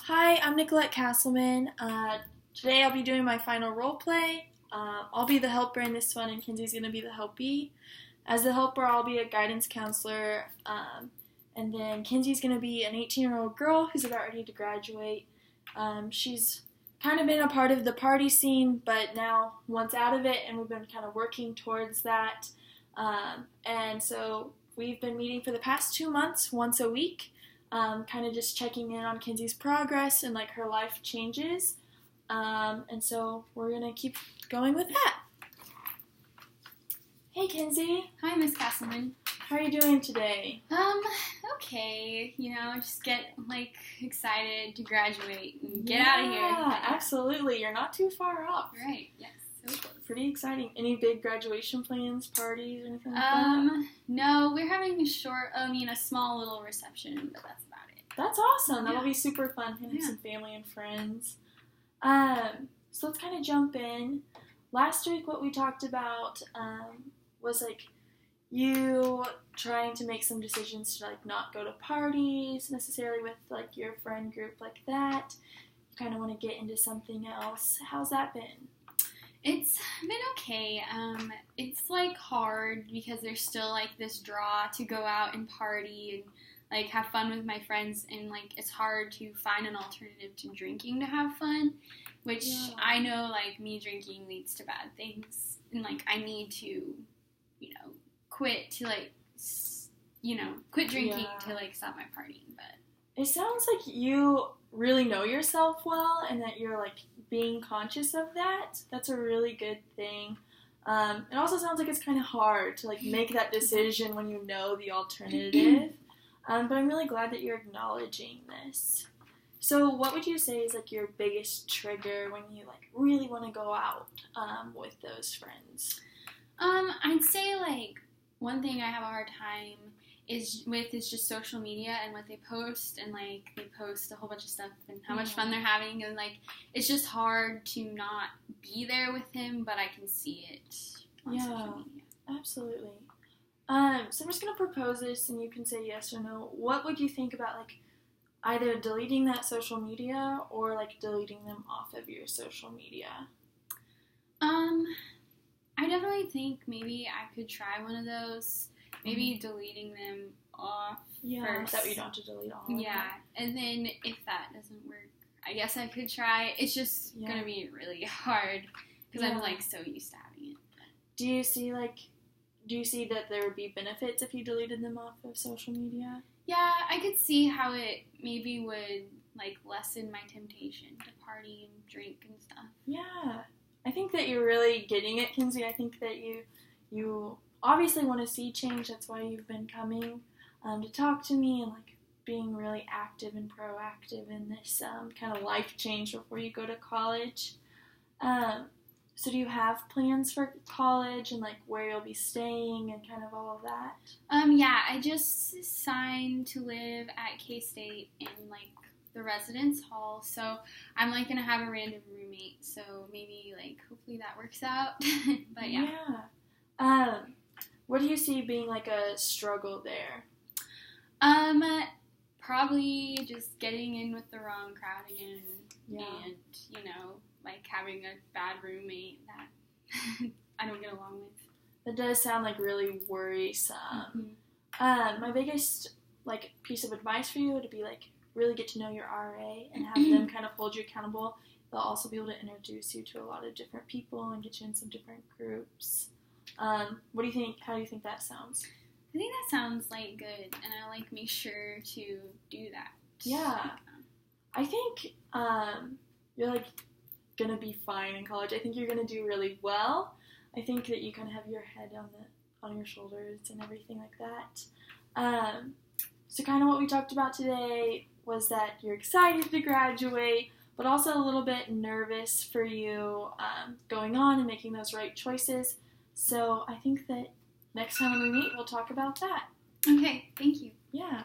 Hi, I'm Nicollette Caselman. Today I'll be doing my final role play. I'll be the helper in this one, and Kinsey's going to be the helpee. As the helper, I'll be a guidance counselor, and then Kinsey's going to be an 18-year-old girl who's about ready to graduate. She's kind of been a part of the party scene, but now wants out of it, and we've been kind of working towards that. And so we've been meeting for the past 2 months, once a week. Kind of just checking in on Kinsey's progress and like her life changes. And so we're going to keep going with that. Hey, Kinsey. Hi, Miss Caselman. How are you doing today? Okay. Just get, excited to graduate and get out of here. Yeah, absolutely. You're not too far off. Right, yes. So close. Pretty exciting. Any big graduation plans, parties, or anything like that? No, we're having a small little reception, but that's about it. That's awesome. That'll Yeah. be super fun. Have Yeah. some family and friends. So let's kind of jump in. Last week, what we talked about was you trying to make some decisions to not go to parties necessarily with your friend group like that. You kind of want to get into something else. How's that been? It's been okay. It's hard because there's still this draw to go out and party and have fun with my friends, and it's hard to find an alternative to drinking to have fun, which Yeah. I know me drinking leads to bad things, and I need to quit to quit drinking Yeah. to stop my partying. But It sounds like you really know yourself well and that you're being conscious of that. That's a really good thing. It also sounds like it's kind of hard to make that decision when you know the alternative. But I'm really glad that you're acknowledging this. So what would you say is your biggest trigger when you really want to go out with those friends? I'd say one thing I have a hard time is just social media and what they post, and they post a whole bunch of stuff and how much fun they're having, and it's just hard to not be there with him, but I can see it on social media. Absolutely. So I'm just gonna propose this, and you can say yes or no. What would you think about either deleting that social media or deleting them off of your social media? I definitely think maybe I could try one of those. Maybe deleting them off first. That way you don't have to delete all of them. Yeah, and then if that doesn't work, I guess I could try. It's just gonna be really hard because I'm so used to having it. Do you see that there would be benefits if you deleted them off of social media? Yeah, I could see how it maybe would lessen my temptation to party and drink and stuff. Yeah, I think that you're really getting it, Kinsey. I think that you obviously want to see change. That's why you've been coming to talk to me and being really active and proactive in this kind of life change before you go to college. So do you have plans for college and where you'll be staying and kind of all of that? Yeah, I just signed to live at K-State in the residence hall, so I'm gonna have a random roommate, so maybe hopefully that works out. But yeah. What do you see being a struggle there? Probably just getting in with the wrong crowd again, and having a bad roommate that I don't get along with. That does sound really worrisome. My biggest piece of advice for you would be really get to know your RA and have them kind of hold you accountable. They'll also be able to introduce you to a lot of different people and get you in some different groups. What do you think? How do you think that sounds? I think that sounds good, and I make sure to do that. Yeah, I think you're gonna be fine in college. I think you're gonna do really well. I think that you kind of have your head on your shoulders and everything like that. So kind of what we talked about today was that you're excited to graduate, but also a little bit nervous for you going on and making those right choices. So I think that next time we meet, we'll talk about that. Okay, thank you. Yeah.